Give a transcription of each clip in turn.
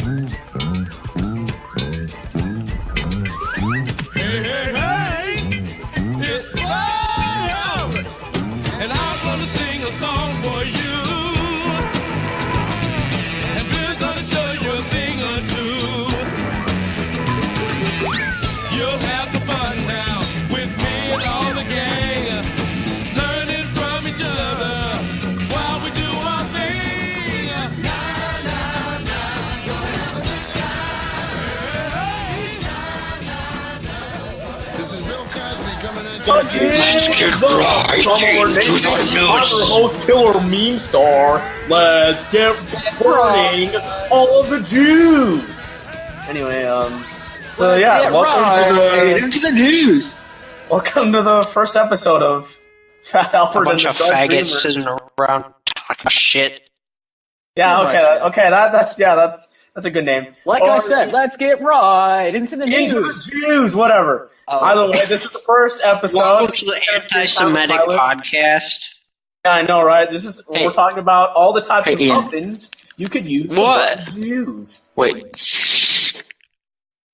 It's fun, and I'm gonna sing a song for you, and we're gonna show you a thing or two. You'll have some fun now with me and all the gang, learning from each other while we do our thing. This is Bill Cosby coming at you. Let's get right into the news. Host killer meme star. Let's get burning all of the Jews. Anyway, so yeah, welcome into the news. welcome to the first episode of Fat Albert A bunch and of the Dark faggots Dreamers. sitting around talking shit. Yeah, okay, that's a good name. Like I said, let's get right into the Into news. the Jews, whatever. Oh. Either way, this is the first episode. Welcome to the anti-Semitic podcast. Yeah, I know, right? This is Hey. we're talking about all the types of Ian. ovens you could use to What? burn Jews. Wait,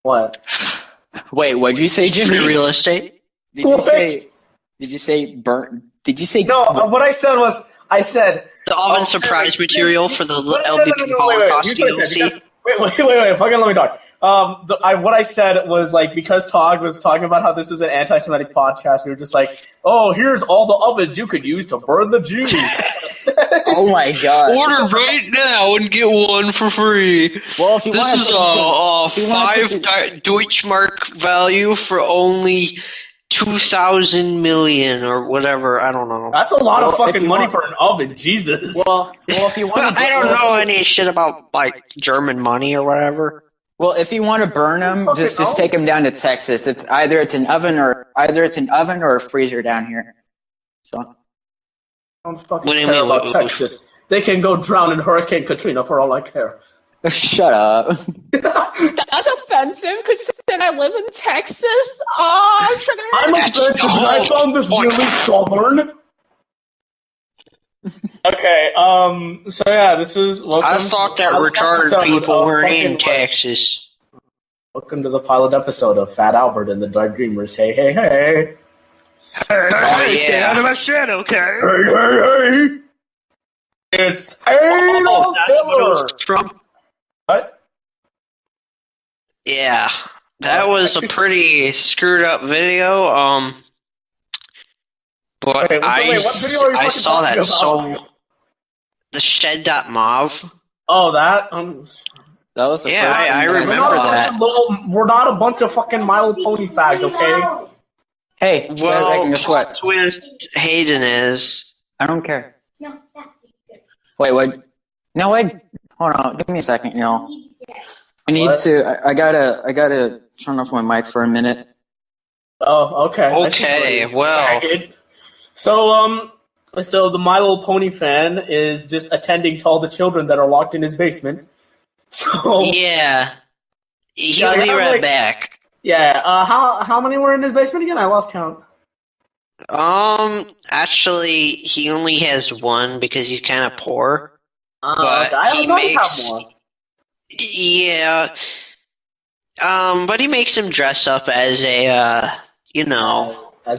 What? what'd you say, Free Jimmy? real estate. Did you say? Did you say burnt? Did you say No, what I said was, I said... The oven surprise material for the LGBT No, Holocaust wait, because- DLC. Wait, fucking let me talk. What I said was, like, because Tog was talking about how this is an anti-Semitic podcast, we were just like, oh, here's all the ovens you could use to burn the Jews. Oh my god! Order right now and get one for free. Well, if you This want is to, a if you want to- 5 Deutschmark value for only 2,000 million or whatever. I don't know. That's a lot of Well, if fucking you money want- for an oven, Jesus. well, if you want, I don't know any shit about like German money or whatever. Well, if you want to burn them, Fucking just know. take them down to Texas. It's either an oven or a freezer down here. So I don't fucking What do you care mean? about Texas. They can go drown in Hurricane Katrina for all I care. shut up. That's offensive because I live in Texas. Oh, I'm trying to. I'm That's offended the and I whole found this point. really southern. Okay, so yeah, this is welcome. I thought that to the retarded episode people of weren't fucking- in Texas. Welcome to the pilot episode of Fat Albert and the Dark Dreamers. Hey, hey, hey. Hey, stay out of my shadow, okay? Hey, hey, hey. It's Adolf Oh, that's what it Hitler. was from. What? Yeah, that was a pretty screwed up video. But Okay, what video are you I fucking saw talking that about? so the shed.mov. Oh, that? That was the Yeah, first. I thing remember we're not a bunch that. of we're not a bunch of fucking My Little Pony fags, okay? Hey, Well, guess what? plot twist, Hayden is. I don't care. Wait, what? No, wait. Hold on. Give me a second. I need What? to. I gotta turn off my mic for a minute. Oh, okay. I see how it Okay, is. well. Faggot. So the My Little Pony fan is just attending to all the children that are locked in his basement. So Yeah. He'll Yeah, be I'm right like- back. yeah, how many were in his basement again? I lost count. Actually, he only has one because he's kind of poor. But Okay. I he thought he had makes. more. Yeah. But he makes him dress up as a, As a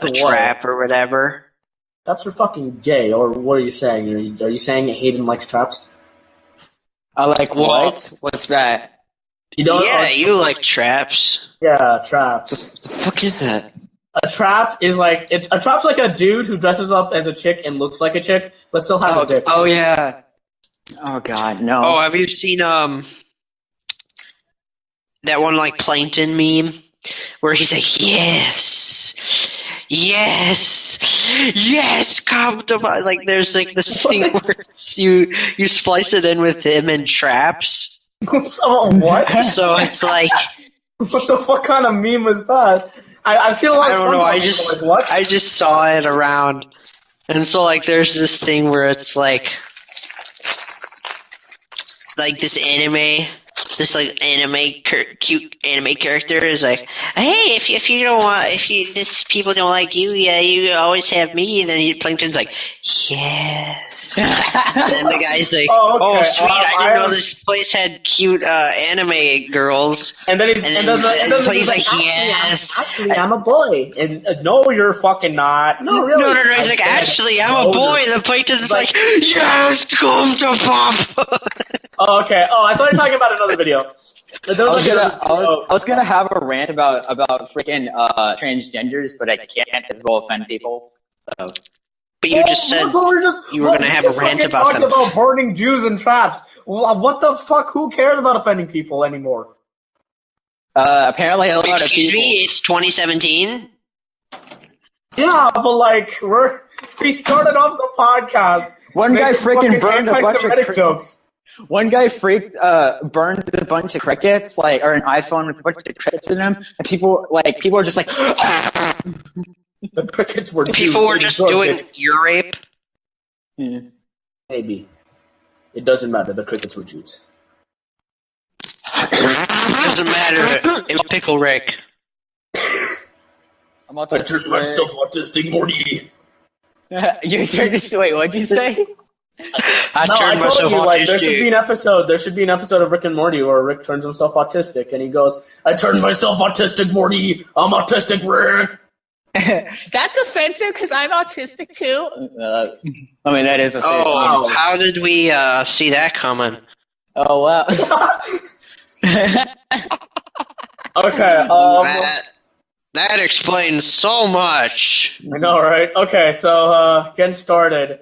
a what? trap or whatever. That's for fucking gay, or what are you saying? Are you saying Hayden likes traps? I like Well- what? What's that? You don't? Yeah, you like traps. Yeah, traps. What the fuck is that? A trap is like a trap's like a dude who dresses up as a chick and looks like a chick, but still has a dick. Oh yeah. Oh god, no. Oh, have you seen that one like Plankton meme where he's like, yes, come to my like. There's like this thing where it's, you splice it in with him and traps. So, what? So it's like What the fuck kind of meme is that? I've seen a lot I of don't know. SpongeBob I memes, just like, what? I just saw it around, and so like there's this thing where it's like this anime. This like cute anime character is like, hey, if you don't want, this people don't like you, yeah, you always have me. And then Plankton's like, yes. then the guy's like, Oh, okay. "Oh, sweet! I didn't know am- this place had cute anime girls." And then he's like, "Yes." Actually, I'm a boy. And no, you're fucking not. No, really. No. He's like, "Actually, I'm a boy." And the plankton's like, "Yes, come to Papa." Oh, okay. Oh, I thought you were talking about another video. There was I was gonna have a rant about freaking transgenders, but I can't as well offend people. So. But you just said you were going to have a rant about them. About burning Jews in traps. What the fuck? Who cares about offending people anymore? Apparently a lot of Excuse people. me, it's 2017. Yeah, but like we started off the podcast. One guy freaking burned a bunch of jokes. One guy burned a bunch of crickets, or an iPhone with a bunch of crickets in them, and people are just like. The crickets were. People were just doing ear rape. Yeah. Maybe. It doesn't matter. The crickets were Jews. Doesn't matter. It was Pickle Rick. I'm autistic. I turned myself autistic, Morty. You turned this way. What'd you say? I turned myself autistic. There should be an episode. There should be an episode of Rick and Morty where Rick turns himself autistic, and he goes, "I turned myself autistic, Morty. I'm autistic, Rick." That's offensive because I'm autistic too. I mean, that is a. Oh, how did we see that coming? Oh wow. Okay. That explains so much. I know, right? Okay, so getting started.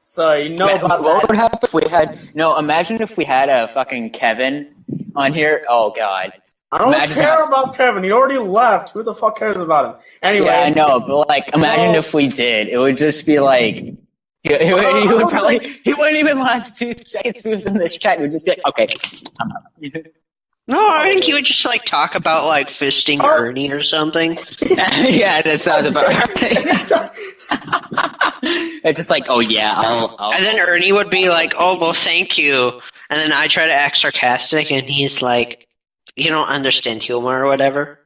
So about what would happen if we had? No, imagine if we had a fucking Kevin on here. Oh god. I don't care about Kevin. He already left. Who the fuck cares about him? Anyway. Yeah, I know, but imagine if we did. It would just be like, he wouldn't even last 2 seconds if he was in this chat. He would just be like, okay, I'm out. No, I think he would just talk about fisting Ernie or something. Yeah, that sounds about right. It's just oh yeah, I'll. And then Ernie would be like, "Oh well, thank you," and then I try to act sarcastic, and he's like, "You don't understand humor or whatever."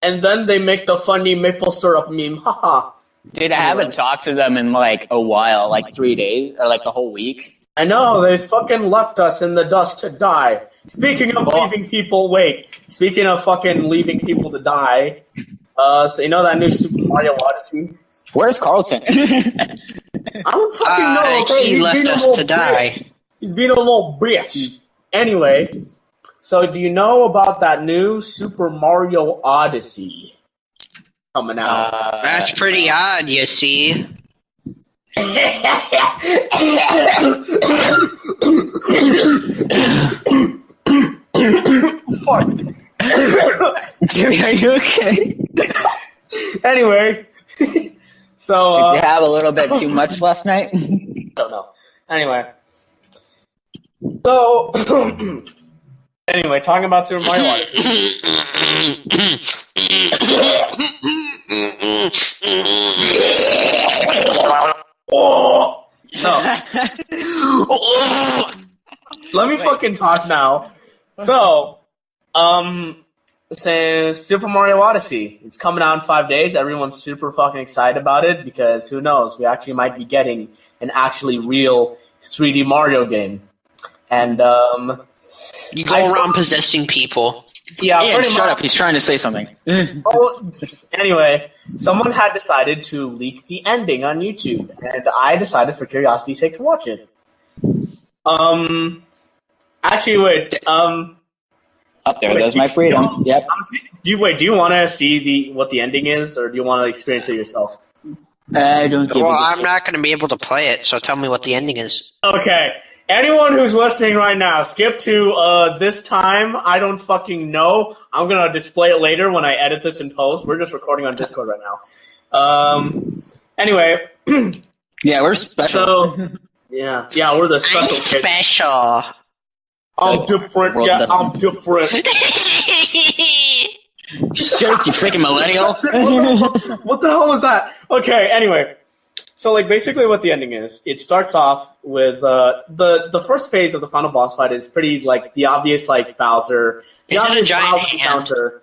And then they make the funny maple syrup meme. Haha. Dude, I haven't talked to them in a while, 3 days or a whole week. I know, they fucking left us in the dust to die. Speaking of leaving people to die, so you know that new Super Mario Odyssey? Where's Carlton? I don't fucking know. Okay? He left us to die. He's being a little bitch. Anyway, so do you know about that new Super Mario Odyssey coming out? That's pretty odd, you see. Fuck. Jimmy, are you okay? Anyway, so did you have a little bit too much last night? I don't know. Anyway, so anyway, talking about Super Mario Odyssey. Oh no! Let me fucking talk now. So, says Super Mario Odyssey. It's coming out in 5 days. Everyone's super fucking excited about it because who knows? We actually might be getting an actually real 3D Mario game. And you go around possessing people. Yeah, Ian, shut up. He's trying to say something. Anyway, someone had decided to leak the ending on YouTube, and I decided for curiosity's sake to watch it. Actually, wait. Up there goes my freedom. Yep. Do you want to see what the ending is, or do you want to experience it yourself? I don't. Well, I'm not going to be able to play it, so tell me what the ending is. Okay. Anyone who's listening right now, skip to this time. I don't fucking know. I'm going to display it later when I edit this in post. We're just recording on Discord right now. Anyway. Yeah, we're special. So, yeah, we're the special kids. Special. I'm different. Yeah, I'm different. Shut, you freaking millennial. What the hell was that? Okay, anyway. So, basically what the ending is, it starts off with, the first phase of the final boss fight is pretty, the obvious, Bowser. Is it a giant hand? Counter.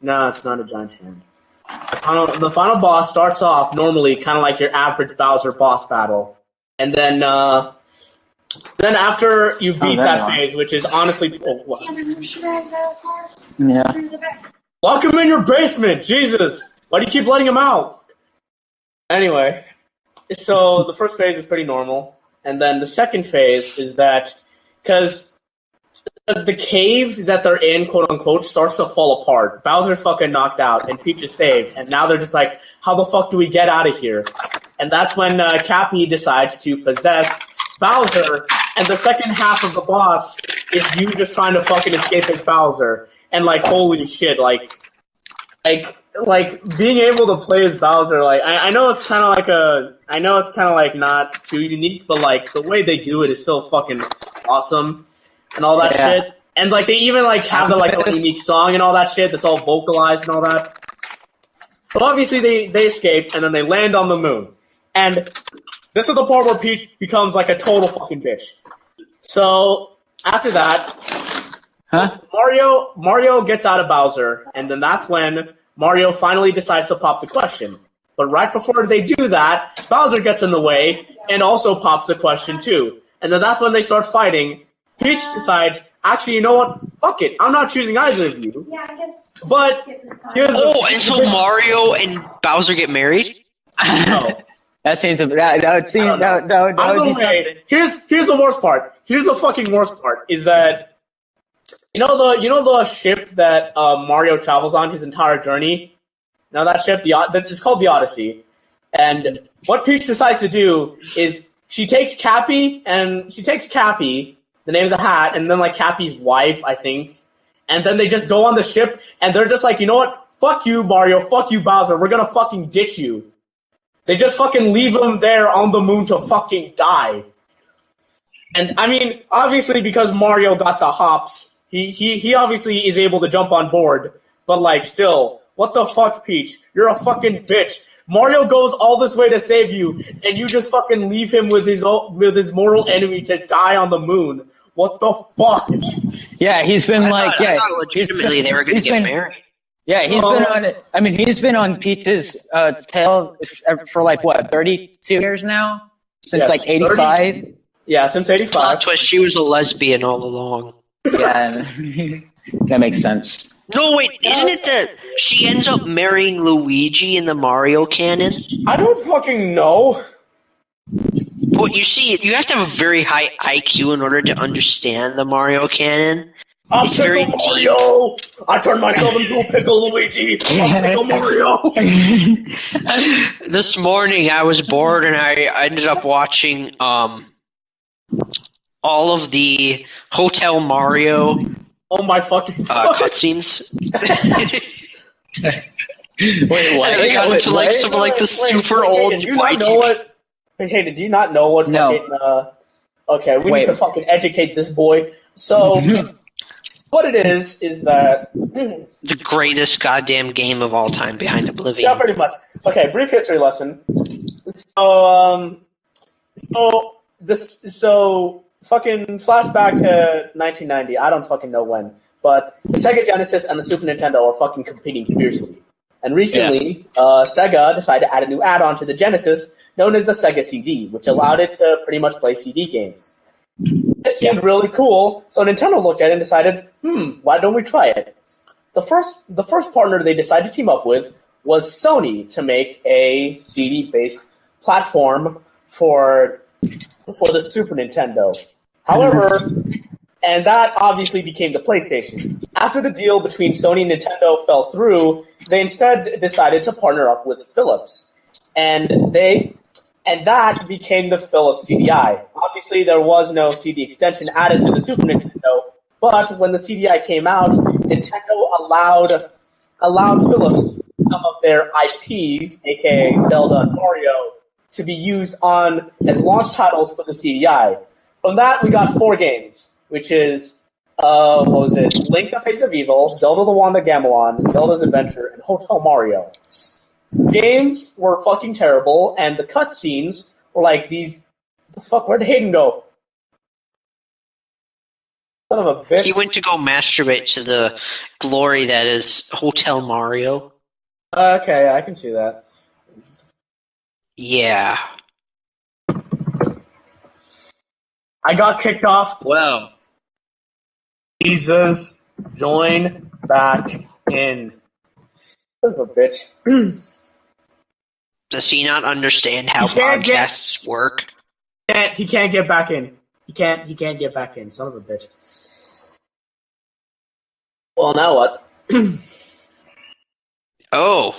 No, it's not a giant hand. The final boss starts off normally kind of like your average Bowser boss battle. And then after you beat there that you are. phase, which is honestly... what? Yeah. Lock him in your basement! Jesus! Why do you keep letting him out? Anyway, so the first phase is pretty normal. And then the second phase is that... Because the cave that they're in, quote-unquote, starts to fall apart. Bowser's fucking knocked out, and Peach is saved. And now they're just like, how the fuck do we get out of here? And that's when Cappy decides to possess Bowser, and the second half of the boss is you just trying to fucking escape as Bowser. And, like, holy shit, like being able to play as Bowser, like, I know it's kind of like not too unique, but, like, the way they do it is still fucking awesome and all that shit. And, like, they even, like, have a unique song and all that shit that's all vocalized and all that. But obviously they escape, and then they land on the moon. And this is the part where Peach becomes, like, a total fucking bitch. So, after that... Mario gets out of Bowser, and then that's when Mario finally decides to pop the question. But right before they do that, Bowser gets in the way and also pops the question too. And then that's when they start fighting. Peach decides, actually, you know what? Fuck it. I'm not choosing either of you. Yeah, I guess. But here's and so Mario and Bowser get married? No. That seems that would seem that would be something. Here's the worst part. Here's the fucking worst part is that you know the ship that Mario travels on his entire journey. Now that ship, it's called the Odyssey. And what Peach decides to do is she takes Cappy, the name of the hat, and then like Cappy's wife, I think. And then they just go on the ship, and they're just like, you know what? Fuck you, Mario. Fuck you, Bowser. We're gonna fucking ditch you. They just fucking leave him there on the moon to fucking die. And I mean, obviously because Mario got the hops, he obviously is able to jump on board. But like, still, what the fuck, Peach? You're a fucking bitch. Mario goes all this way to save you, and you just fucking leave him with his mortal enemy to die on the moon. What the fuck? Yeah, he's been I thought legitimately they were going to get married. Yeah, he's been on it. I mean, he's been on Peach's tail for like what, 32 years now? Since like 85? Yeah, since 85. Plot twist, she was a lesbian all along. Yeah, that makes sense. No, wait, isn't it that she ends up marrying Luigi in the Mario canon? I don't fucking know. Well, you see, you have to have a very high IQ in order to understand the Mario canon. It's very Mario! I turned myself into a pickle Luigi! Pickle Mario! This morning I was bored and I ended up watching all of the Hotel Mario Oh my fucking cutscenes. Wait, what? And I got into like some like the super old YT. Hey, did you not know what fucking... okay, we need to fucking educate this boy. So... What it is that... The greatest goddamn game of all time behind Oblivion. Yeah, pretty much. Okay, brief history lesson. So fucking flashback to 1990. I don't fucking know when. But the Sega Genesis and the Super Nintendo are fucking competing fiercely. And recently, Sega decided to add a new add-on to the Genesis known as the Sega CD, which allowed it to pretty much play CD games. This seemed really cool, so Nintendo looked at it and decided, why don't we try it? The first partner they decided to team up with was Sony to make a CD-based platform for the Super Nintendo. However, and that obviously became the PlayStation. After the deal between Sony and Nintendo fell through, they instead decided to partner up with Philips. And that became the Philips CDI. Obviously, there was no CD extension added to the Super Nintendo, but when the CDI came out, Nintendo allowed Philips some of their IPs, aka Zelda and Mario, to be used as launch titles for the CDI. From that, we got 4 games, which is, Link the Face of Evil, Zelda the Wand of Gamelon, Zelda's Adventure, and Hotel Mario. Games were fucking terrible, and the cutscenes were like these... The fuck, where'd Hayden go? Son of a bitch. He went to go masturbate to the glory that is Hotel Mario. Okay, I can see that. Yeah. I got kicked off. Well, Jesus, join back in. Son of a bitch. does he not understand how He can't podcasts work? He can't get back in. He can't get back in. Son of a bitch. Well, now what? Oh,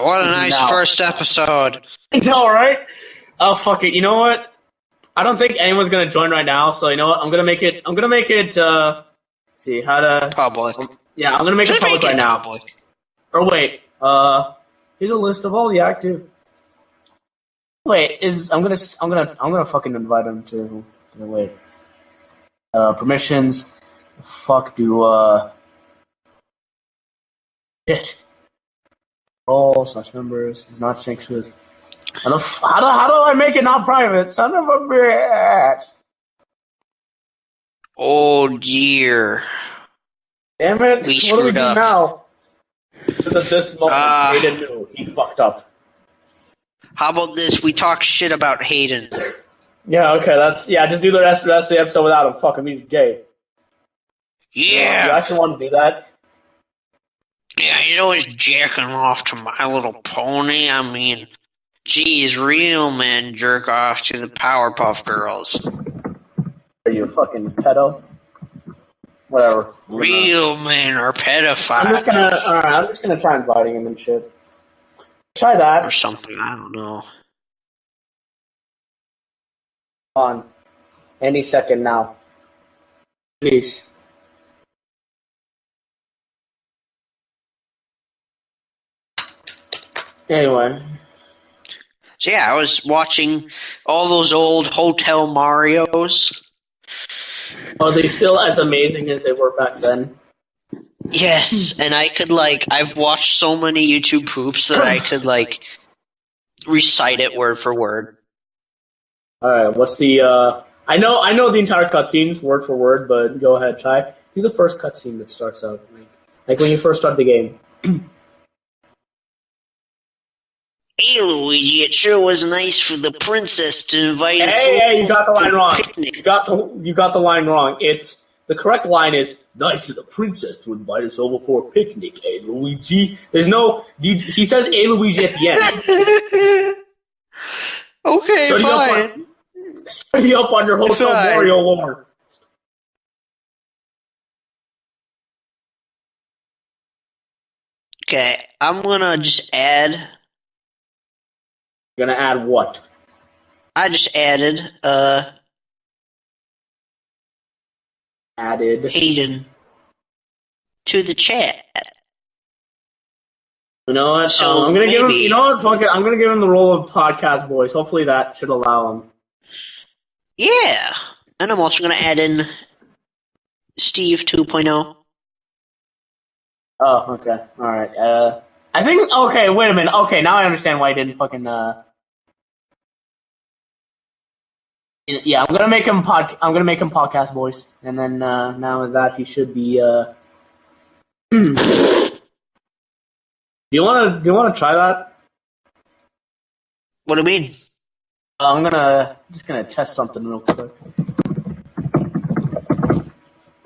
what a nice No. first episode. You know, right? Oh, fuck it. You know what? I don't think anyone's gonna join right now, so you know what? I'm gonna make it, see, how to... Public. Yeah, I'm gonna make it Just public make right it now. public. Or wait, here's a list of all the active... Wait, I'm gonna fucking invite him to... Wait. Permissions. Fuck do, shit. All / members is not synced with... How do I make it not private? Son of a bitch! Oh dear. Damn it! We What do we screwed do up. now? Because at this moment, Hayden knew he fucked up. How about this? We talk shit about Hayden. Yeah, okay, just do the rest of the episode without him. Fuck him, he's gay. You Yeah. actually want to do that? Yeah, he's always jacking off to My Little Pony. I mean, geez, real men jerk off to the Powerpuff Girls. Are you a fucking pedo? Whatever. Real men are pedophiles. I'm just gonna try inviting him and shit. Try Or that. something, I don't know. On. Any second now. Please. Anyway. So yeah, I was watching all those old Hotel Marios. Are they still as amazing as they were back then? Yes, and I could I've watched so many YouTube poops that I could recite it word for word. Alright, what's the I know the entire cutscenes word for word, but go ahead, try. Do the first cutscene that starts out. Like when you first start the game. Hey Luigi, it sure was nice for the princess to invite us over Hey, you got the line to a wrong. picnic. You got the line wrong. The correct line is nice of the princess to invite us over for a picnic, eh, Luigi? There's no he says eh, Luigi at the end. Okay, fine. Study up on your Hotel Fine. Mario lore. Okay, I'm gonna just add. You're gonna add what? I just added Added. Hayden to the chat. You know what? So I'm gonna give him. maybe- You know what? Fuck it. I'm gonna give him the role of podcast voice. Hopefully that should allow him. Yeah, and I'm also gonna add in Steve 2.0. Oh, okay. All right. I think. Okay, wait a minute. Okay, now I understand why he didn't fucking. Yeah, I'm gonna make him podcast voice, and then now with that he should be. Do you wanna try that? What do you mean? I'm just gonna test something real quick.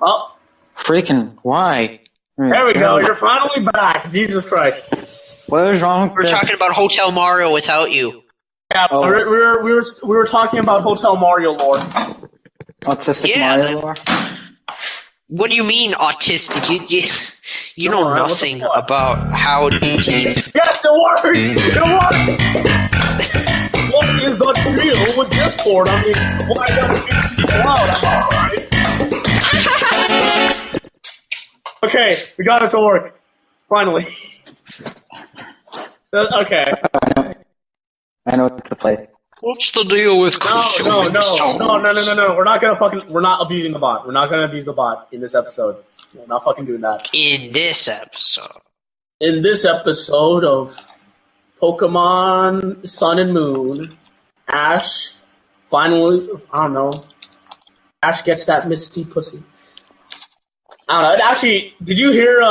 Oh, Freaking, why? there we go. You're finally back. Jesus Christ. What was wrong with We're this? talking about Hotel Mario without you. Yeah, Oh. we were talking about Hotel Mario lore. Autistic Yeah, Mario that- lore? What do you mean autistic? You know Alright, what the nothing fuck? about how deep. Yes, it worked! It worked! What is the deal with Discord? I mean, why gotta keep people out? I'm alright. Okay, we got it to work. Finally. Okay. I know what to play. What's the deal with No. We're not abusing the bot. We're not gonna abuse the bot in this episode. We're not fucking doing that. In this episode. In this episode of Pokemon Sun and Moon, Ash finally, I don't know, Ash gets that misty pussy. I don't know. Actually, did you hear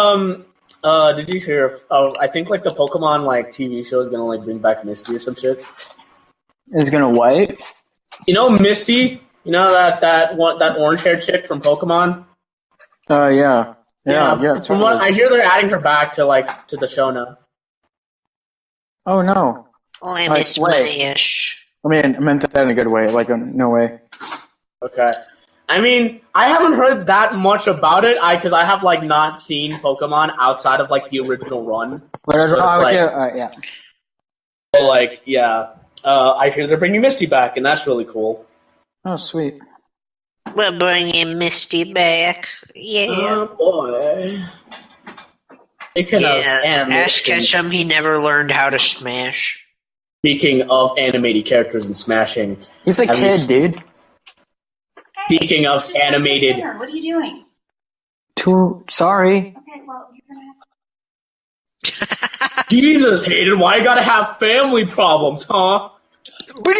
Did you hear? I think like the Pokemon like TV show is gonna like bring back Misty or some shit. Is gonna what? You know Misty? You know that orange haired chick from Pokemon? Yeah. From what I hear, they're adding her back to the show now. Oh no. I miss Smash. I mean, I meant that in a good way. Like, no way. Okay. I mean, I haven't heard that much about it, because I have like not seen Pokemon outside of like the original run. Yeah. So, like, yeah. I hear they're bringing Misty back, and that's really cool. Oh, sweet. We're bringing Misty back. Yeah. Oh boy. Ash Ketchum, he never learned how to smash. Speaking of animated characters and smashing, He's a kid, dude. Speaking of Just animated, dinner. What are you doing? Sorry. Okay, well, you're gonna have Jesus, Hayden, why you gotta have family problems, huh? What's the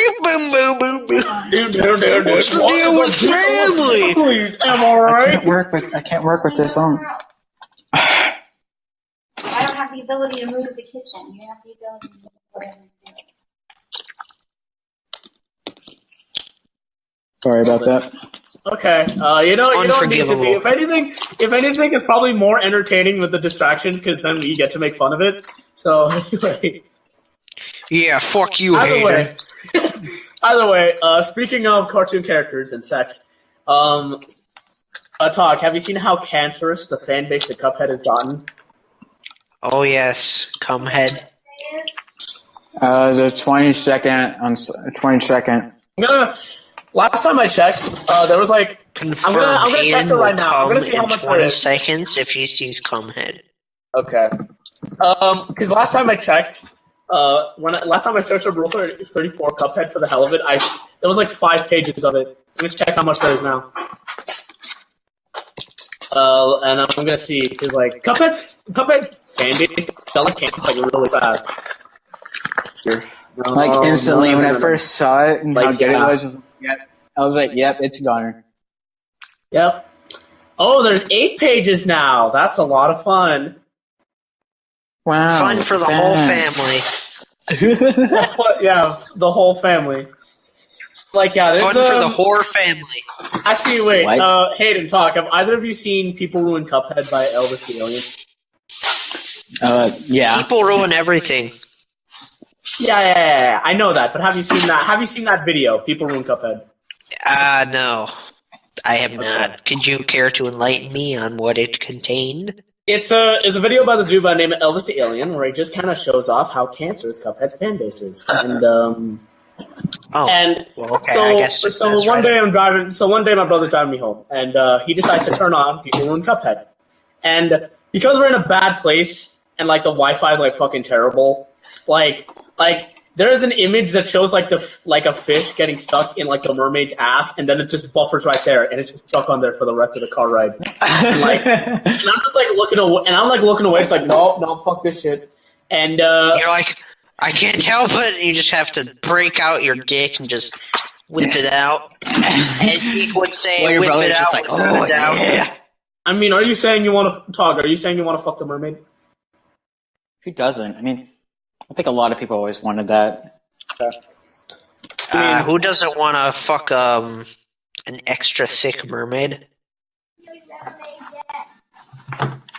deal with family? Please, am I right? I can't work with this on. I don't have the ability to move the kitchen. You have the ability to move whatever you do. Sorry about that. Okay, you don't need to be. Unforgivable. If anything, it's probably more entertaining with the distractions because then we get to make fun of it. So anyway, Yeah, fuck you, Hayden. Either way, speaking of cartoon characters and sex, Talk, have you seen how cancerous the fan base to Cuphead has gotten? Oh yes, Cumhead. The 22nd on 22nd. Last time I checked, there was like Confirm I'm gonna test it right now. I'm gonna see how in much 20 there is. seconds if he sees Cumhead. Okay. Because last time I checked, last time I searched up Rule 34 Cuphead for the hell of it, there was like 5 pages of it. Let's check how much there is now. And I'm gonna see because like Cuphead's fan base felt like cancer like really fast. Sure. Like instantly when I first saw it and how good it was, I was like, yep, it's gone. Yep. Oh, there's 8 pages now. That's a lot of fun. Wow. Fun for the whole family. That's what. Yeah, the whole family. Like, yeah, there's Fun for the whore family. Actually, wait. What? Hayden, Talk. Have either of you seen People Ruin Cuphead by Elvis the Alien? Yeah. People ruin everything. Yeah. I know that, but have you seen that? Have you seen that video? People Ruin Cuphead. No. I have not. Could you care to enlighten me on what it contained? It's a video by the Zuba named Elvis the Alien, where he just kind of shows off how cancerous Cuphead's fan base is. And well, okay, so, I guess so one day I'm driving. So one day my brother's driving me home, and he decides to turn on People Ruin Cuphead. And because we're in a bad place, and like the Wi-Fi is like fucking terrible, like there is an image that shows like a fish getting stuck in like the mermaid's ass, and then it just buffers right there, and it's just stuck on there for the rest of the car ride. And I'm just like looking away, and I'm like looking away. It's like no, fuck this shit. And you're like, I can't help it. You just have to break out your dick and just whip it out. As Geek would say, well, your whip it brother's out, just like, whip oh it out. yeah. I mean, are you saying you want to talk? Are you saying you want to fuck the mermaid? Who doesn't? I mean, I think a lot of people always wanted that. Who doesn't want to fuck an extra thick mermaid?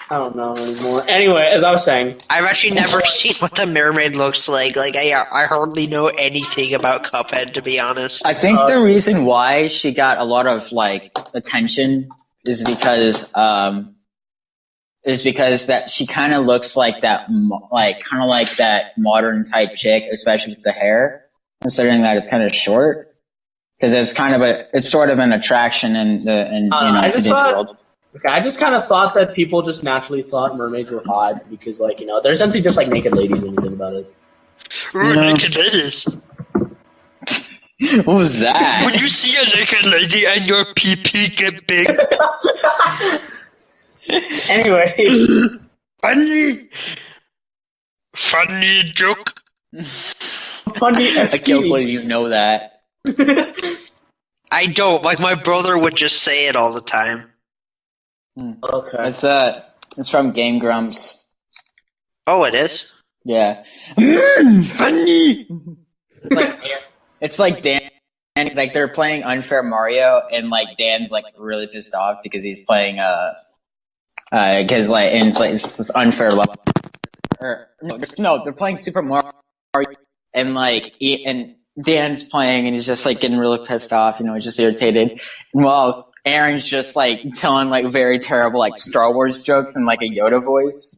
I don't know anymore. Anyway, as I was saying, I've actually never seen what the mermaid looks like. Like, I hardly know anything about Cuphead, to be honest. I think the reason why she got a lot of like attention is because that she kind of looks like that, kind of like that modern type chick, especially with the hair. Considering that it's kind of short, because it's sort of an attraction in today's world. Okay, I just kind of thought that people just naturally thought mermaids were hot because, like, there's something just like naked ladies when you think about it. Naked ladies. What was that? When you see a naked lady and your pee-pee get big. Anyway. Funny joke. Funny. I can't believe you know that. I don't. Like, my brother would just say it all the time. Okay. It's from Game Grumps. Oh, it is? Yeah. Funny. It's like Dan, and like they're playing Unfair Mario, and like Dan's like really pissed off because he's playing because like and it's this unfair level. Or no, they're playing Super Mario, and like and Dan's playing, and he's just like getting really pissed off. He's just irritated. And while Aaron's just like telling like very terrible like Star Wars jokes in like a Yoda voice.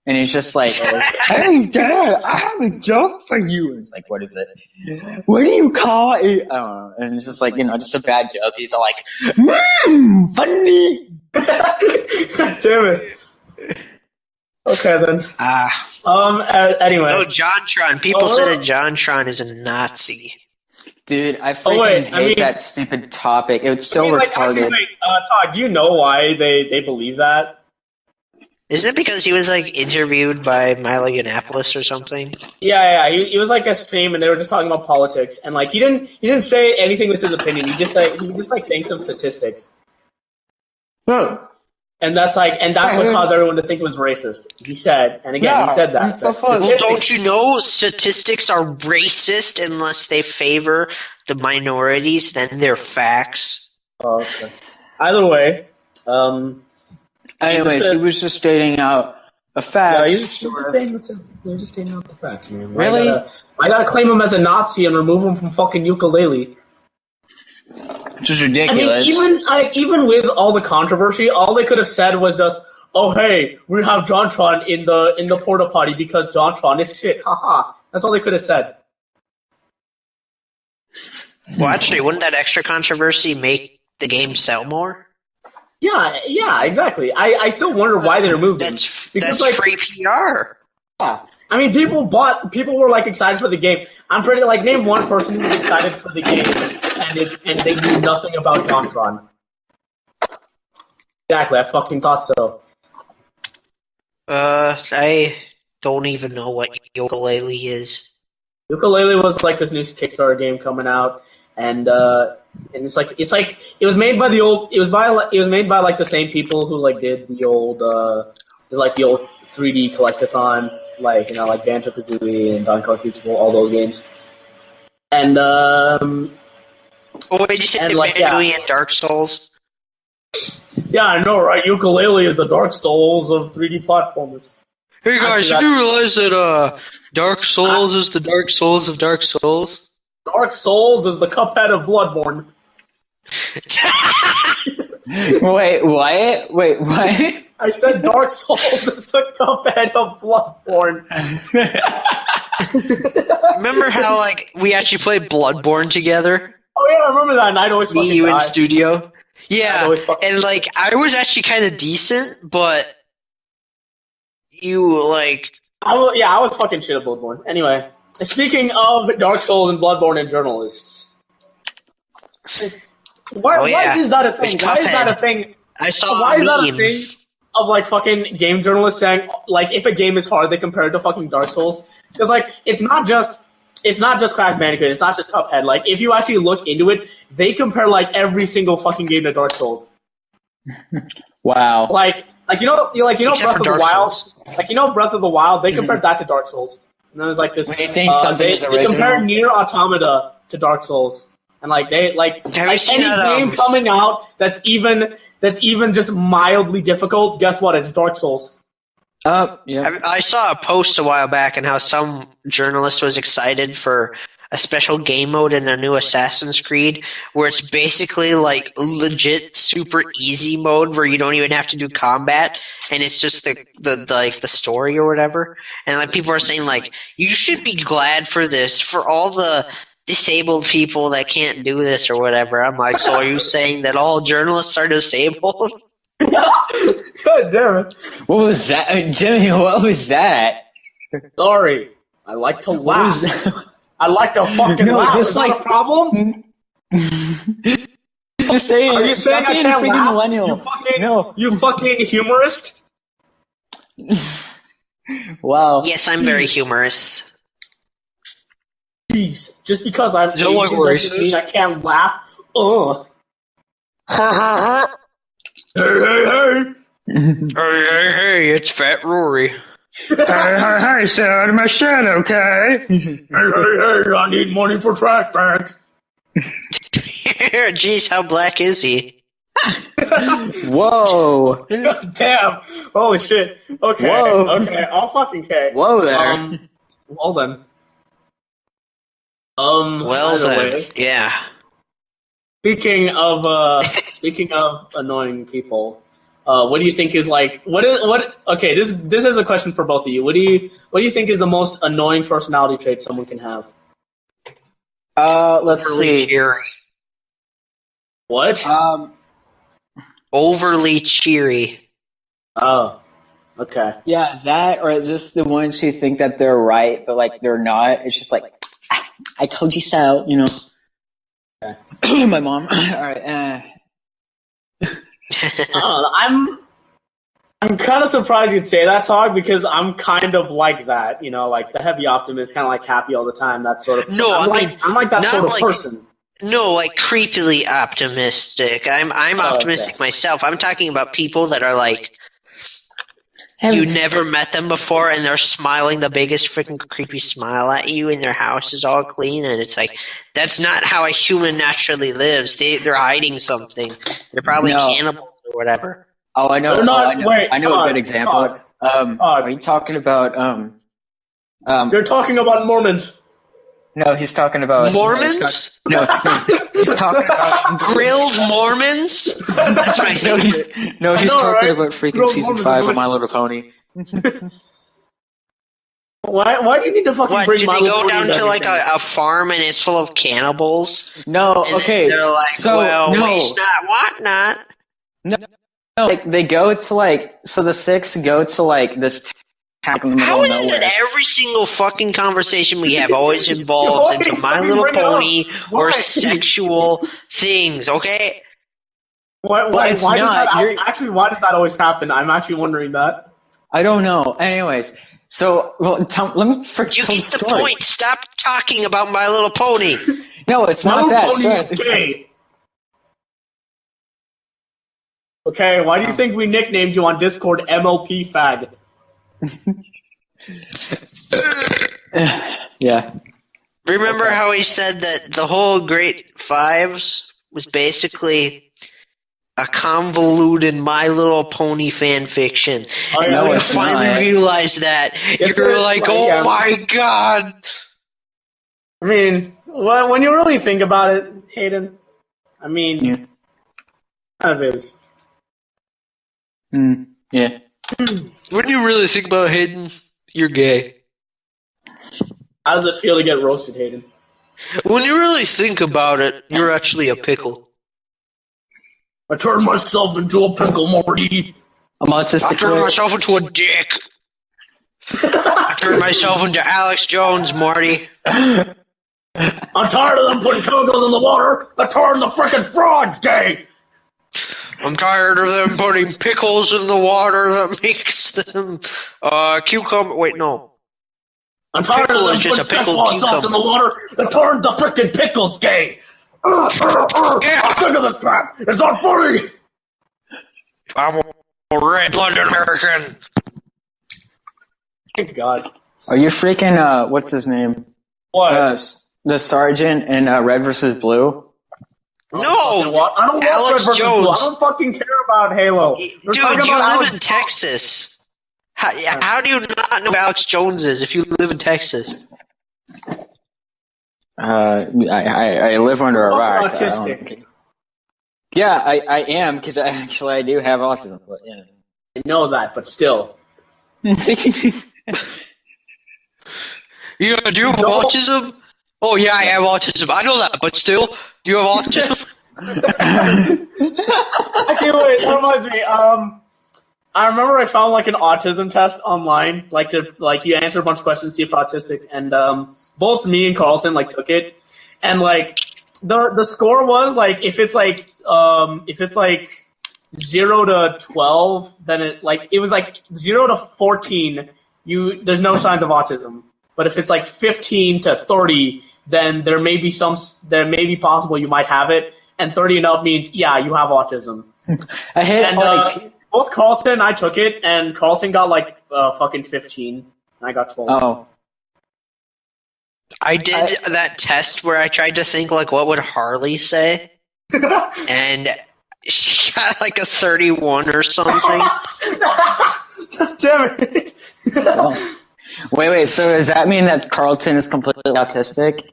And he's just like, "Hey, Dad, I have a joke for you." And it's like, "What is it? What do you call it?" I don't know. And it's just like, just a bad joke. He's all like, "Funny." Damn it. Okay then. Anyway. No, JonTron. People say that JonTron is a Nazi. Dude, I freaking hate that stupid topic. It's so retarded. Actually, Todd, do you know why they believe that? Isn't it because he was like interviewed by Milo Yiannopoulos or something? Yeah. He was like a stream, and they were just talking about politics, and like he didn't say anything was his opinion. He just saying some statistics. Bro. And that's what caused everyone to think it was racist. He said, and again, he said that. Well, don't you know statistics are racist unless they favor the minorities? Then they're facts. Oh, okay. Either way, Anyways, he was just stating out a fact. Yeah, he was just stating out the facts, man. Really? I gotta claim him as a Nazi and remove him from fucking ukulele. Which is ridiculous. I mean, even with all the controversy, all they could have said was just, "Oh, hey, we have JonTron in the porta potty because JonTron is shit." Haha. That's all they could have said. Well, actually, wouldn't that extra controversy make the game sell more? Yeah, exactly. I still wonder why they removed him. That's like free PR. Yeah. I mean, people were like excited for the game. I'm pretty like name one person who was excited for the game and they knew nothing about JonTron. Exactly, I fucking thought so. I don't even know what ukulele is. Ukulele was like this new Kickstarter game coming out, and it's like it was made by like the same people who like did the old 3D collectathons, like like Banjo-Kazooie and Donkey Kong Country, all those games. And did you say Banjo-Kazooie and Dark Souls? Yeah, I know, right? Ukulele is the Dark Souls of 3D platformers. Hey guys, did you realize that Dark Souls is the Dark Souls of Dark Souls? Dark Souls is the Cuphead of Bloodborne. Wait, what? I said Dark Souls is the Cuphead of Bloodborne. Remember how like we actually played Bloodborne together? Oh yeah, I remember that night. Always fucking you in studio. Yeah, and like I was actually kind of decent, but you like. I was fucking shit at Bloodborne. Anyway, speaking of Dark Souls and Bloodborne and journalists, why is that a thing? Why is that a thing? I saw why is that a meme thing of like fucking game journalists saying like if a game is hard, they compare it to fucking Dark Souls? Because like it's not just Crash Bandicoot, it's not just Cuphead. Like if you actually look into it, they compare like every single fucking game to Dark Souls. Wow. Like Breath of the Wild. Souls. Breath of the Wild, they compared that to Dark Souls. And then it was like this. When you think something is original, they compared Nier Automata to Dark Souls, and like they like any game coming out that's even just mildly difficult. Guess what? It's Dark Souls. Yeah. I saw a post a while back and how some journalist was excited for a special game mode in their new Assassin's Creed where it's basically like legit super easy mode where you don't even have to do combat and it's just the story or whatever. And like people are saying like you should be glad for this for all the disabled people that can't do this or whatever. I'm like, so are you saying that all journalists are disabled? God damn it. What was that? Jimmy, what was that? Sorry. I like to laugh. I like to fucking laugh. Is that a problem? Just saying, are you saying I can't laugh? Millennial. You fucking humorist? Wow. Yes, I'm very humorous. Jeez. Just because I'm Asian doesn't mean I can't laugh. Ugh. Hey, it's Fat Rory. Hey, stay out of my shed, okay? Hey, I need money for trash bags. Jeez, how black is he? Whoa. Damn. Holy shit. Okay. Whoa. Okay. I'll fucking K. Whoa there. Well then. Well either then, way, yeah. speaking of annoying people, what do you think is like okay, this is a question for both of you. What do you think is the most annoying personality trait someone can have? Let's Overly see. cheery. What? Overly cheery. Oh. Okay. Yeah, that or just the ones who think that they're right, but like they're not. It's just like, I told you so, you know. Okay. My mom. All right. I don't know. I'm kind of surprised you'd say that, Tog, because I'm kind of like that, you know, like the heavy optimist, kind of like happy all the time, that sort of. No, I'm like that not sort of like- person. No, like creepily optimistic. I'm optimistic myself. I'm talking about people that are like you never met them before and they're smiling the biggest freaking creepy smile at you and their house is all clean and it's like that's not how a human naturally lives. They're hiding something. They're probably cannibals or whatever. Oh, I know. They're not- I know a good example. Are you talking about You're talking about Mormons. No, he's talking about Mormons? No, he's talking about Grilled Mormons? That's my favorite. he's know, talking right? about freaking Girls, season women, 5 of women. My Little Pony. Why do you need to fucking What, bring do My they Little go Pony down into to like everything? a farm and it's full of cannibals? No, And okay. they're like, so, well, no. waste not, want not. No, like they go to like the 6 go to like this town in the middle How of is it nowhere. that every single fucking conversation we have always involves Why? into My Fucking Little bring it up. Pony or Why? sexual things, okay? Why it's does not. that You're- actually? Why does that always happen? I'm actually wondering that. I don't know. Anyways, so let me tell You the get the story. point. Stop talking about My Little Pony. No, it's My not Little that. Pony is Stress. gay. Okay, why do you think we nicknamed you on Discord MLP Fag? Yeah. Remember how he said that the whole Great Fives was basically a convoluted My Little Pony fan fiction? And no, when you it's finally not. realized that, Yes, you're it is. like, Like, oh yeah. my god. I mean, well, when you really think about it, Hayden, I mean, Yeah. kind of is. Yeah. When you really think about Hayden, you're gay. How does it feel to get roasted, Hayden? When you really think about it, you're actually a pickle. I turned myself into a pickle, Morty. I'm I autistic. turned myself into a dick. I turned myself into Alex Jones, Marty. I'm tired of them putting chemicals in the water. I turned the frickin' frogs gay. I'm tired of them putting pickles in the water that makes them cucumber. Wait, no. I'm tired Pickle of them is just putting a pickled Szechuan sauce in the water. I turned the frickin' pickles gay. I'm sick of this crap. It's not funny. I'm a red-blooded American. Thank God. Are you freaking what's his name? What? The sergeant in Red vs. Blue? No, I don't watch Alex Red vs. Blue. I Jones. don't fucking care about Halo. We're talking Dude, you about live Alex in Texas. How do you not know who Alex Jones is if you live in Texas? I live under a Fucking rock. autistic. Yeah, I am because I do have autism. But yeah. I know that, but still. You do you have autism? Oh yeah, I have autism. I know that, but still, do you have autism? Actually, wait, that reminds me. I remember I found like an autism test online, like you answer a bunch of questions, see if you're autistic, and both me and Carlton like took it, and like the score was like if it's like 0 to 12, then it was like 0 to 14. There's no signs of autism, but if it's like 15 to 30, then there may be possible you might have it, and 30 and up means yeah you have autism. I hate And both Carlton and I took it, and Carlton got like fucking 15, and I got 12. Oh. I did that test where I tried to think like what would Harley say, and she got like a 31 or something. Damn it! Oh. Wait. So does that mean that Carlton is completely autistic?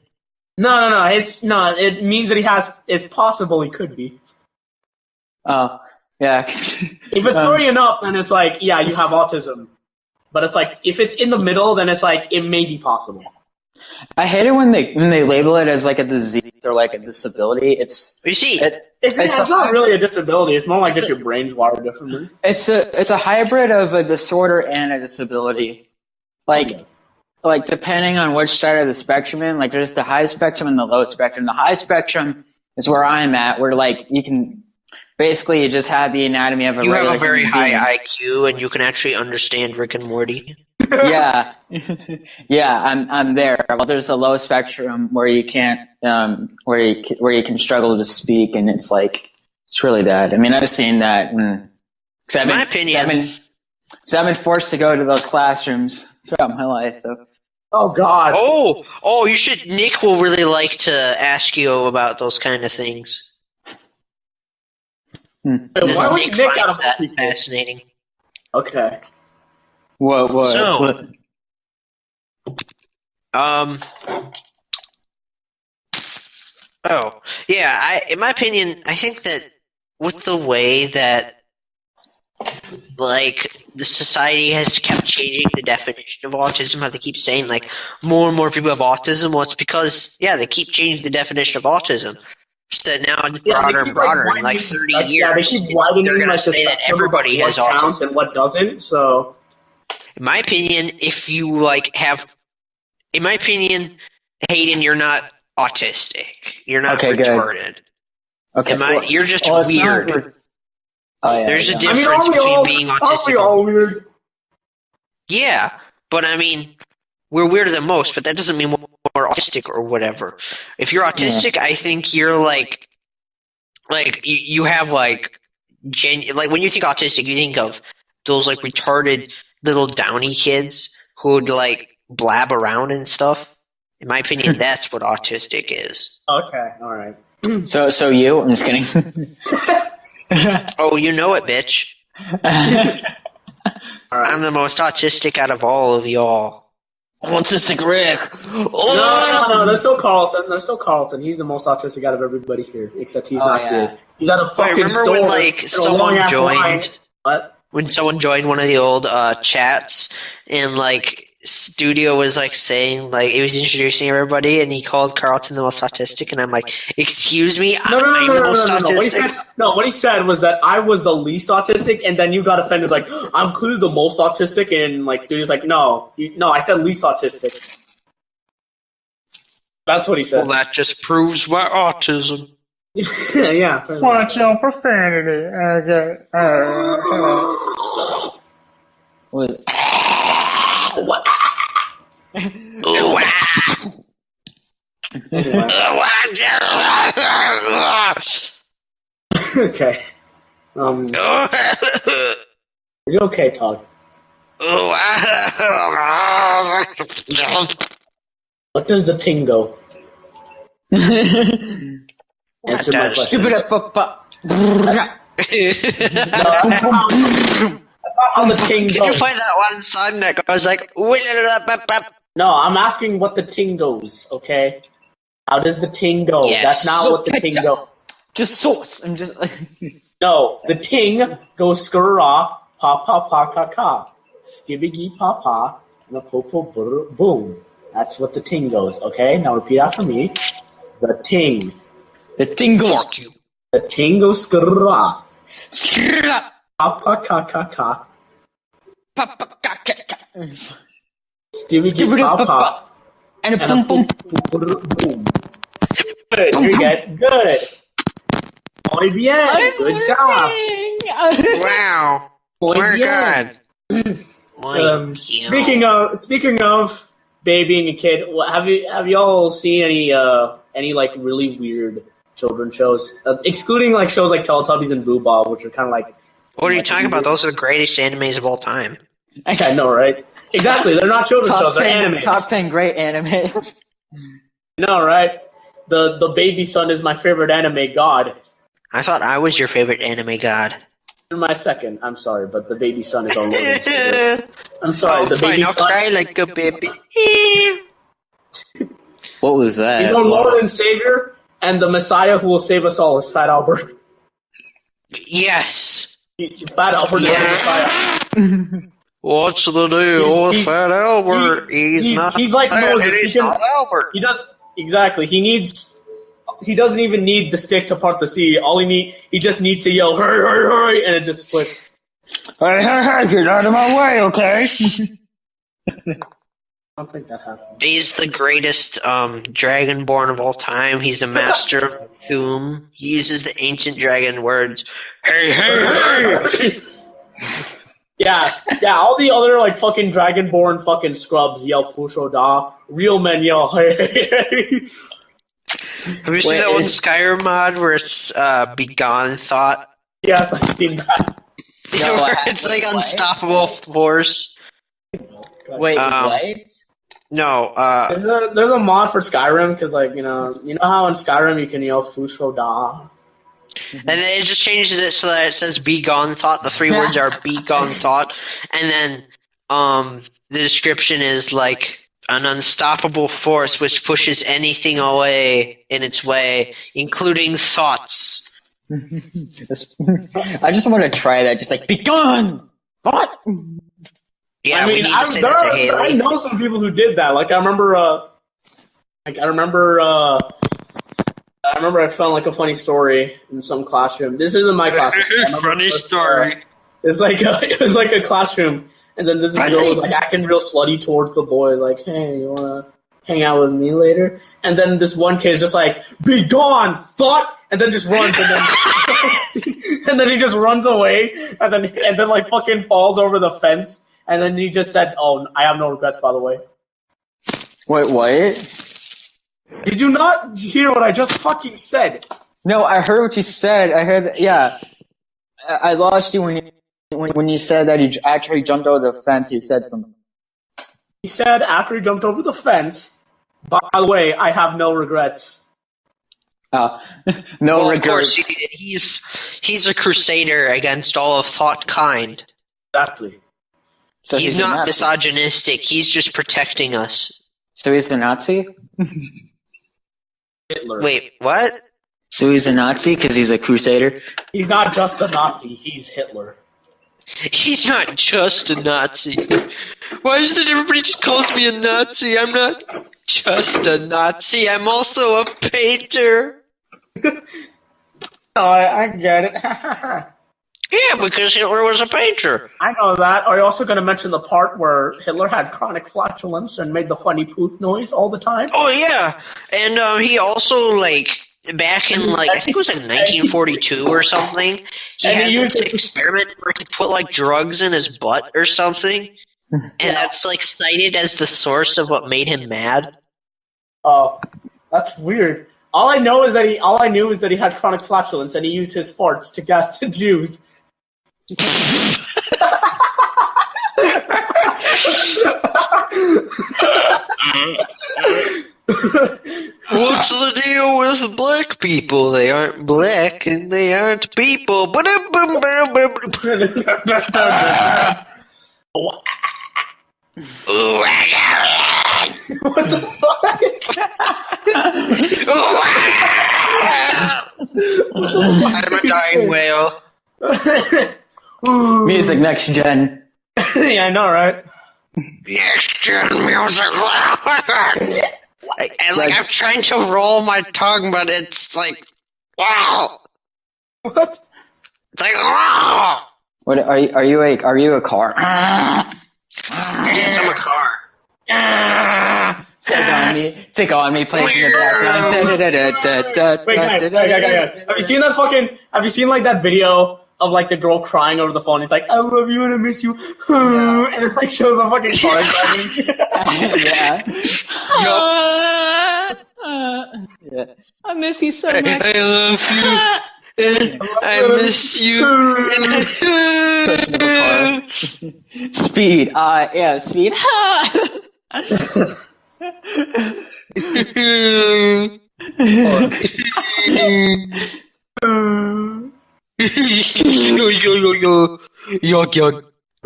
No. It means that it's possible he could be. Oh, yeah. If it's throwing up, then it's like, yeah, you have autism. But it's like, if it's in the middle, then it's like, it may be possible. I hate it when they label it as like a disease or like a disability. It's not really a disability. It's more like just your brain's wired differently. It's a hybrid of a disorder and a disability. Like depending on which side of the spectrum in, like there's the high spectrum and the low spectrum. The high spectrum is where I'm at, where like you can basically you just have the anatomy of a You regular have a very human being. high IQ, and you can actually understand Rick and Morty. Yeah, I'm there. Well, there's a low spectrum where you can't, where you can struggle to speak, and it's like it's really bad. I mean, I've seen that. In my opinion, I've been forced to go to those classrooms throughout my life. So, oh God. Oh, you should. Nick will really like to ask you about those kind of things. Does Why would Nick Nick find out of that people? fascinating? Okay. what? So- Oh, yeah. In my opinion, I think that with the way that, like, the society has kept changing the definition of autism, how they keep saying, like, more and more people have autism, well, it's because, they keep changing the definition of autism. So now it's broader and broader in, like, 30 years. Yeah, they keep widening they're going to like the say that spectrum of everybody what has counts autism. and what doesn't. So, In my opinion, if you, like, Hayden, you're not autistic. You're not Okay, good. retarded. Okay, You're just well, it's not weird. Oh, yeah, There's a yeah. difference between being Aren't autistic. we all weird? Yeah, but I mean, we're weirder than most, but that doesn't mean we're autistic or whatever. If you're autistic, I think you're like you have like when you think autistic, you think of those like retarded little downy kids who would like blab around and stuff. In my opinion, that's what autistic is. Okay, all right. So you? I'm just kidding. Oh, you know it, bitch. I'm the most autistic out of all of y'all. Autistic Rick. No. There's still Carlton. He's the most autistic out of everybody here, except he's not here. He's at a fucking remember store. when like in a someone long-ass line. joined? What? When someone joined one of the old chats, and like Studio was like saying like it was introducing everybody, and he called Carlton the most autistic, and I'm like, excuse me, I'm the most autistic. What he said was that I was the least autistic, and then you got offended. Like I'm clearly the most autistic, and like Studio's like, no, I said least autistic. That's what he said. Well, that just proves my autism. Yeah. Watch your profanity. What? Okay. Are you okay, Todd? What does the tingo? Answer my question. That's not how the ting Can you goes. play that one song that goes like? No, I'm asking what the ting goes, okay? How does the ting go? Yes. That's not what the ting goes. Just sauce. I'm just. No, the ting goes skra, pa pa pa ka ka, skibby pa pa, and a po po boom. That's what the ting goes, okay? Now repeat after me. The ting. The tingle. Fuck you. The ting goes skra, Skrrra. pa pa ka ka ka, Pa-pa-ka-ka-ka. skibby pa pa, And a and boom a boom. boom. Good, you get good. Muy bien. Good job. Wow. Muy My bien. God. Speaking of babying a kid, have you all seen any like really weird children shows, excluding like shows like Teletubbies and Boo Ball, which are kind of like. What are you talking about? Those are the greatest animes of all time. I know, right? Exactly. They're not children's shows. They're animes. Top 10 great animes. No, right? The baby son is my favorite anime god. I thought I was your favorite anime god. You're my second. I'm sorry, but the baby son is our Lord and Savior. I'm sorry, the baby I'll son. cry like a baby. What was that? He's our Lord and Savior, and the Messiah who will save us all is Fat Albert. Yes. Fat Albert is the Messiah. What's the deal with Fat Albert? He's not. like Moses. He's not Albert. He does exactly. He doesn't even need the stick to part the sea. He just needs to yell hurry, hurry, hurry, and it just splits. Hey, get out of my way, okay? I don't think that happened. He's the greatest dragonborn of all time. He's a master of doom. He uses the ancient dragon words. Hey, hey, hey! Yeah. All the other like fucking dragonborn fucking scrubs yell Fusho Da. Real men yell hey, hey, hey. Have you seen that one Skyrim mod where it's Begone Thought? Yes, I've seen that. Where it's like unstoppable force. Wait, what? No, There's a mod for Skyrim because like you know how in Skyrim you can yell Fusho Da. and then it just changes it so that it says Begone Thought. The three words are Begone Thought, and then the description is like an unstoppable force which pushes anything away in its way, including thoughts. I just want to try that. Just like, be gone! What? Yeah, I mean, we need to say that to Haley. I know some people who did that. Like I remember I found like a funny story in some classroom. This isn't my classroom. Funny story. It was like a classroom, and then this girl was like acting real slutty towards the boy, like, "Hey, you wanna hang out with me later?" And then this one kid is just like, "Be gone, thought," and then just runs, and then and then he just runs away, and then like fucking falls over the fence, and then he just said, "Oh, I have no regrets, by the way." Wait, what? Did you not hear what I just fucking said? No, I heard what you said. I heard, yeah. I lost you when you said that he actually jumped over the fence. You said something. He said after he jumped over the fence, "By the way, I have no regrets." No Well, regrets. of course, he's a crusader against all of thought kind. Exactly. So He's a not Nazi. misogynistic. He's just protecting us. So he's a Nazi? Hitler. Wait, what? So he's a Nazi because he's a crusader? He's not just a Nazi, he's Hitler. He's not just a Nazi. Why is it everybody just calls me a Nazi? I'm not just a Nazi. I'm also a painter. Oh, I get it. Yeah, because Hitler was a painter. I know that. Are you also going to mention the part where Hitler had chronic flatulence and made the funny poop noise all the time? Oh, yeah. And he also, like, back in, like, I think it was like 1942 or something, he And had he this used- experiment where he put, like, drugs in his butt or something. And that's, like, cited as the source of what made him mad. Oh, that's weird. All I knew is that he had chronic flatulence and he used his farts to gas the Jews. What's the deal with black people? They aren't black and they aren't people. What the I'm a dying whale. Music next gen. Yeah, I know, right? Extra music. I'm trying to roll my tongue, but it's like, wow. What? It's like, wow. What are you a car? Yes, I'm a car. Take on me, place in the background. Wait, guys. Have you seen that fucking? Have you seen like that video of like the girl crying over the phone? He's like, "I love you and I miss you," and it like shows a fucking car driving. Yeah. I miss you so much. I love you. I miss you. Speed. Yeah, speed.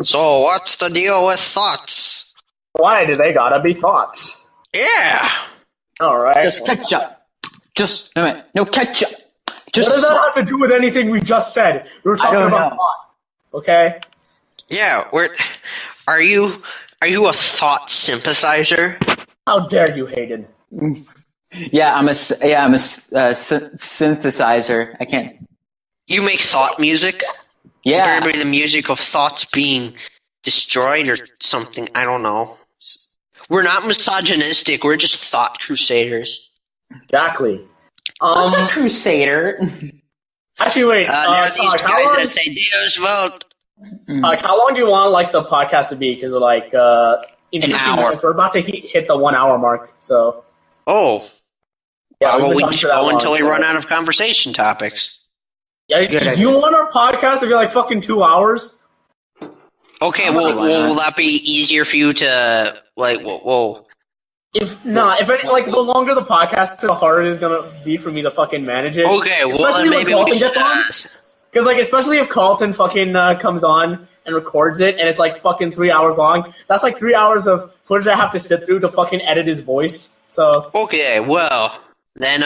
So, what's the deal with thoughts? Why do they gotta be thoughts? Yeah. All right. Just ketchup. Just a minute. No ketchup. What Just does that salt. have to do with anything we just said? We were talking don't about know. thought. Okay. Yeah. Are you a thought synthesizer? How dare you, Hayden? Yeah, I'm a synthesizer. I can't. You make thought music? Yeah. Maybe the music of thoughts being destroyed or something. I don't know. We're not misogynistic. We're just thought crusaders. Exactly. What's a crusader? Actually, wait. There are these Todd, guys that say Deus vote. how long do you want like the podcast to be? Because like in 15 hour. minutes, we're about to hit the 1 hour mark. So Oh. yeah, Well, we've been we talking just for that go long, until we so- run out of conversation topics. Yeah, Good do idea. you want our podcast to be like fucking 2 hours? Okay, Why not? will that be easier for you to, like, whoa. If not, if any, like the longer the podcast, is, the harder it is gonna be for me to fucking manage it. Okay, well, Especially then when maybe we Carlton should gets on. ask. Because like, especially if Carlton fucking comes on and records it, and it's like fucking 3 hours long. That's like 3 hours of footage I have to sit through to fucking edit his voice. So, Okay, well, then,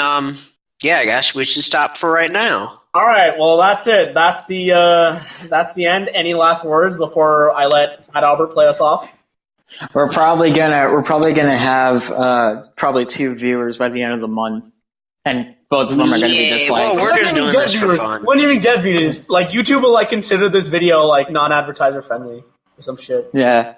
yeah, I guess we should stop for right now. all right, well that's it. That's the end. Any last words before I let Fat Albert play us off? We're probably gonna have probably 2 viewers by the end of the month, and both of them are gonna be Yeah, dislikes. well, we're just doing this for fun. Wouldn't even get views. Like YouTube will like consider this video like non-advertiser friendly or some shit. Yeah.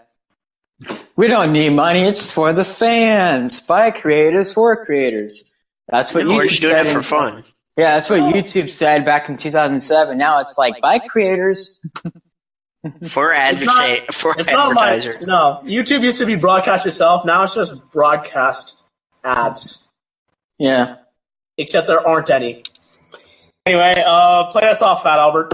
We don't need money. It's for the fans. By creators for creators. That's what No, we're YouTube just doing said. it for fun. Yeah, that's what YouTube said back in 2007. Now it's like by creators. For It's not advertiser. like no. YouTube used to be broadcast yourself. Now it's just broadcast ads. Yeah. Except there aren't any. Anyway, play us off, Fat Albert.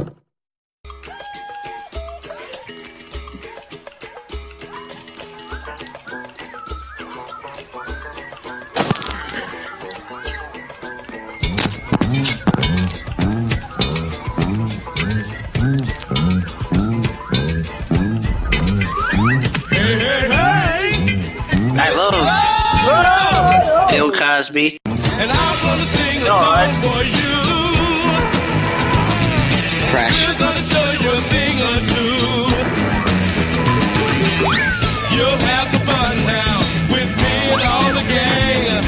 I love Bill Cosby. And I'm gonna sing a All song right. for you. Fresh. Just gonna show you a thing or two. You'll have some fun now with me and all the gang.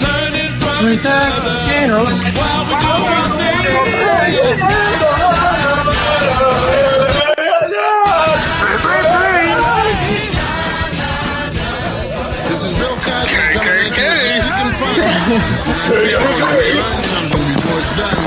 Learning from each other while we do our thing. This is Bill Cosby coming at you as you can find. And I'm sure you learn something before it's done.